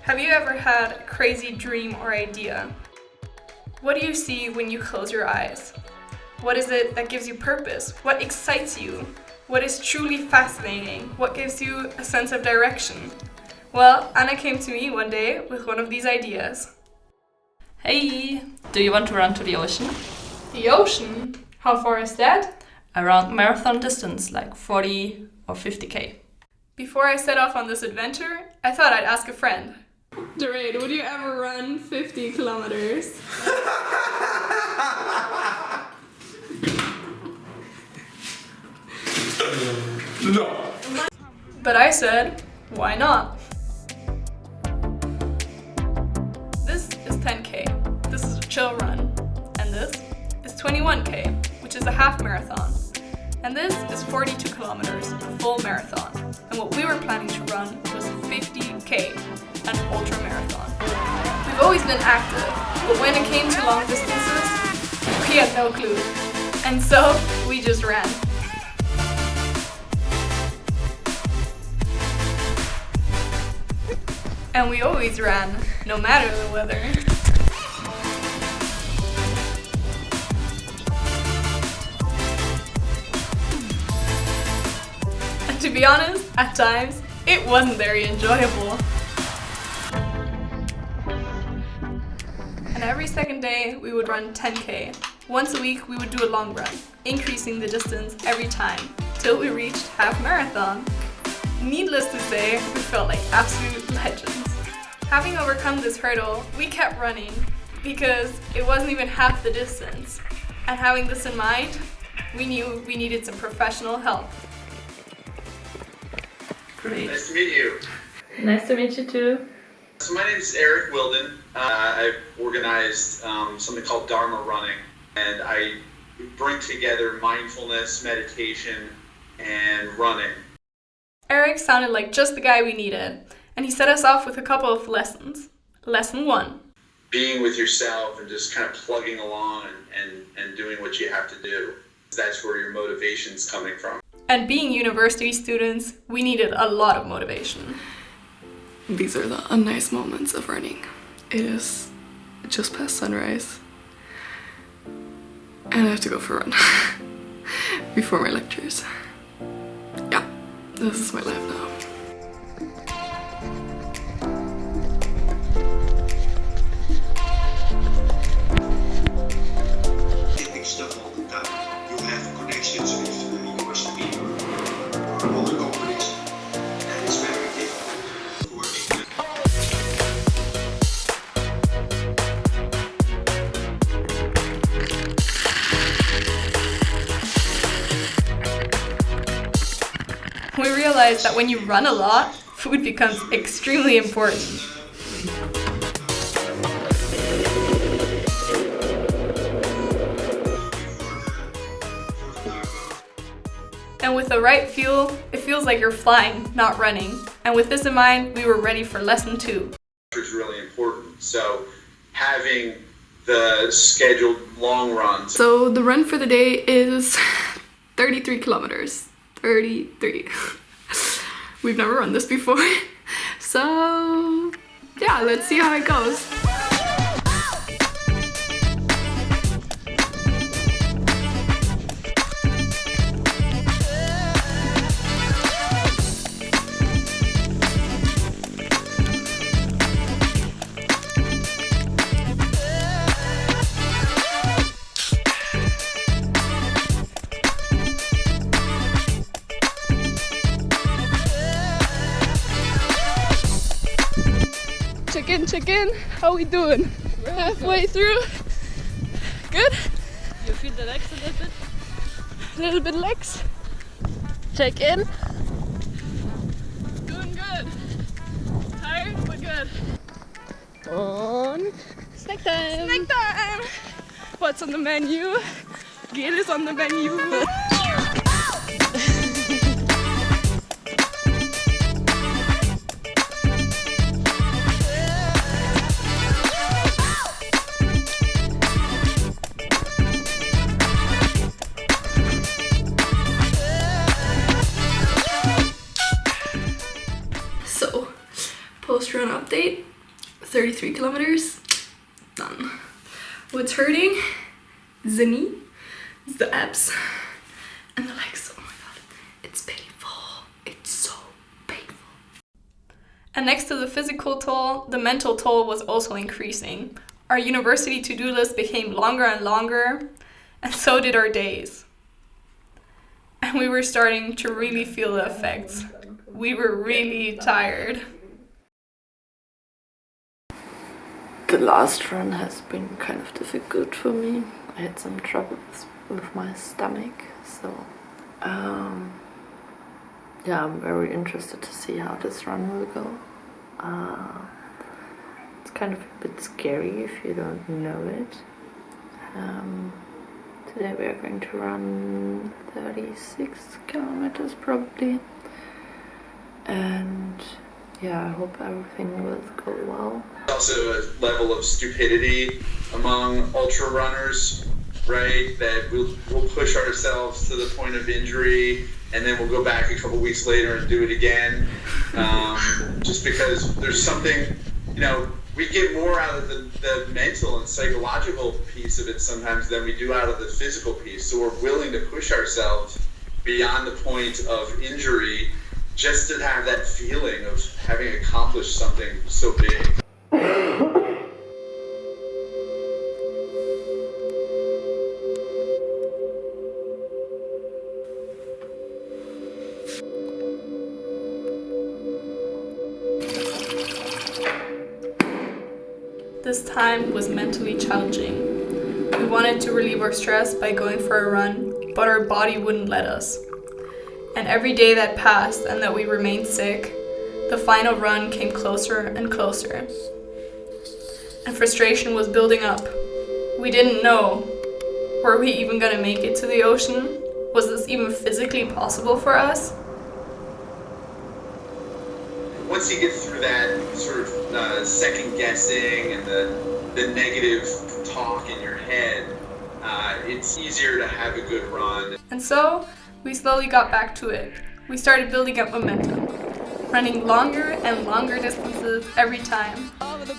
Have you ever had a crazy dream or idea? What do you see when you close your eyes? What is it that gives you purpose? What excites you? What is truly fascinating? What gives you a sense of direction? Well, Anna came to me one day with one of these ideas. Hey, do you want to run to the ocean? The ocean? How far is that? Around marathon distance, like 40 or 50k. Before I set off on this adventure, I thought I'd ask a friend. Dorade, would you ever run 50 kilometers? No. But I said, why not? This is 10k. This is a chill run. And this is 21k, which is a half marathon. And this is 42 kilometers, a full marathon. And what we were planning to run was 50k, an ultra marathon. We've always been active, but when it came to long distances, we had no clue. And so we just ran. And we always ran, no matter the weather. And to be honest, at times, it wasn't very enjoyable. And every second day, we would run 10k. Once a week, we would do a long run, increasing the distance every time, till we reached half marathon. Needless to say, we felt like absolute legends. Having overcome this hurdle, we kept running because it wasn't even half the distance. And having this in mind, we knew we needed some professional help. Great. Nice to meet you. Nice to meet you too. So my name is Eric Wilden. I've organized something called Dharma Running, and I bring together mindfulness, meditation, and running. Eric sounded like just the guy we needed, and he set us off with a couple of lessons. Lesson 1. Being with yourself and just kind of plugging along and doing what you have to do. That's where your motivation's coming from. And being university students, we needed a lot of motivation. These are the unnice moments of running. It is just past sunrise, and I have to go for a run before my lectures. Yeah, this is my life now. Typing stuff all the time. You have connections with university or other companies, and it's very difficult working. We realized that when you run a lot, food becomes extremely important. And with the right fuel, it feels like you're flying, not running. And with this in mind, we were ready for lesson 2. It's really important. So having the scheduled long runs. So the run for the day is 33 kilometers. 33. We've never run this before. So yeah, let's see how it goes. Check in. How we doing? We're halfway through. Good? You feel the legs a little bit? A little bit legs. Check in. Doing good. Tired, but good. Und Snack time! Snack time! What's on the menu? Gel is on the menu. So, post-run update. 33 kilometers, done. What's hurting? The knee, the abs, and the legs. Oh my god, it's painful. It's so painful. And next to the physical toll, the mental toll was also increasing. Our university to-do list became longer and longer, and so did our days. And we were starting to really feel the effects. We were really tired. The last run has been kind of difficult for me. I had some troubles with my stomach, so yeah, I'm very interested to see how this run will go. It's kind of a bit scary if you don't know it. Today we are going to run 36 kilometers probably, and yeah, I hope everything will go well. Also a level of stupidity among ultra runners, right? That we'll push ourselves to the point of injury, and then we'll go back a couple weeks later and do it again. Just because there's something, you know, we get more out of the mental and psychological piece of it sometimes than we do out of the physical piece. So we're willing to push ourselves beyond the point of injury just to have that feeling of having accomplished something so big. This time was mentally challenging. We wanted to relieve our stress by going for a run, but our body wouldn't let us. And every day that passed and that we remained sick, the final run came closer and closer. And frustration was building up. We didn't know. Were we even gonna make it to the ocean? Was this even physically possible for us? Once you get through that sort of second guessing and the negative talk in your head, it's easier to have a good run. And so, we slowly got back to it. We started building up momentum, running longer and longer distances every time,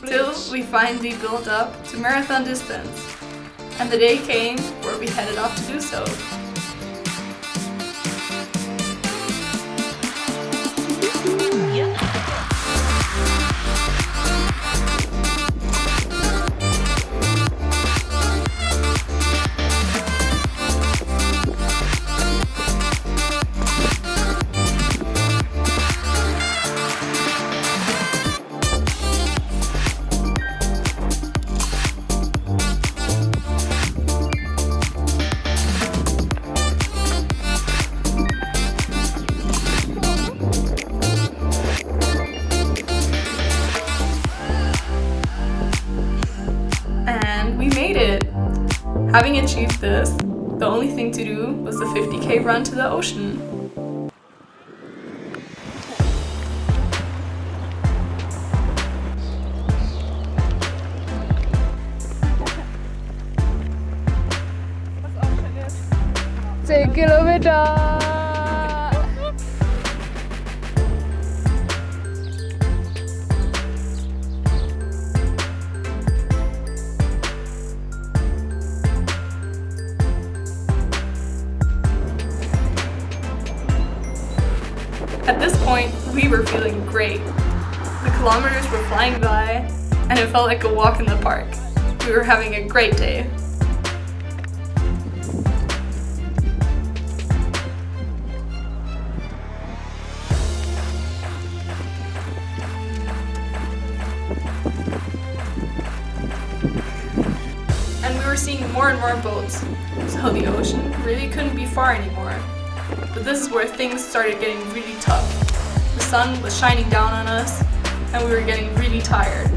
till we finally built up to marathon distance. And the day came where we headed off to do so. Having achieved this, the only thing to do was the 50k run to the ocean. At this point, we were feeling great. The kilometers were flying by, and it felt like a walk in the park. We were having a great day. And we were seeing more and more boats, so the ocean really couldn't be far anymore. But this is where things started getting really tough. The sun was shining down on us, and we were getting really tired.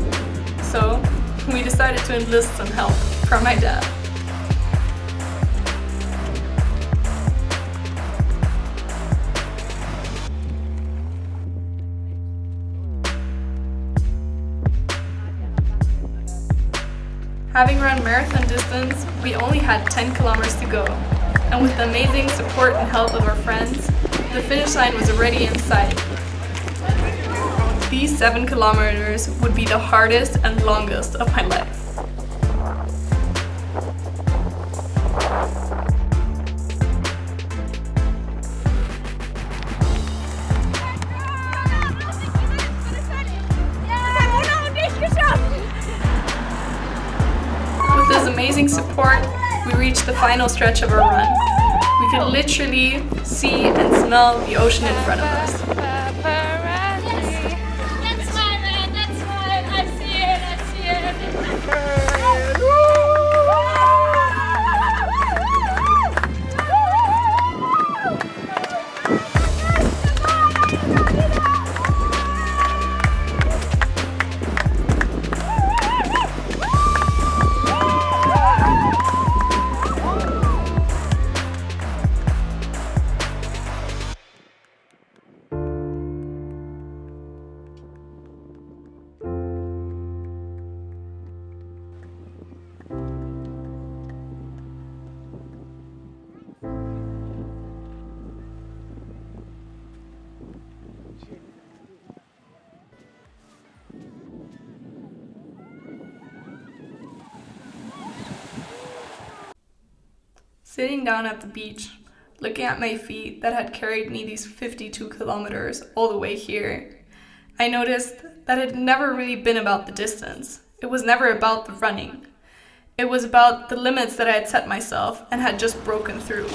So we decided to enlist some help from my dad. Having run marathon distance, we only had 10 kilometers to go. And with the amazing support and help of our friends, the finish line was already in sight. These 7 kilometers would be the hardest and longest of my life. With this amazing support, we reached the final stretch of our run. We could literally see and smell the ocean in front of us. That's mine, man. That's mine. I see it. I see Sitting down at the beach, looking at my feet that had carried me these 52 kilometers all the way here, I noticed that it had never really been about the distance. It was never about the running. It was about the limits that I had set myself and had just broken through.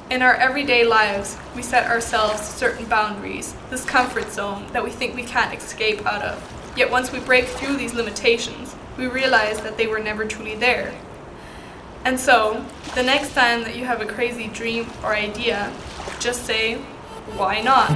In our everyday lives, we set ourselves certain boundaries, this comfort zone that we think we can't escape out of. Yet once we break through these limitations, we realize that they were never truly there. And so, the next time that you have a crazy dream or idea, just say, why not?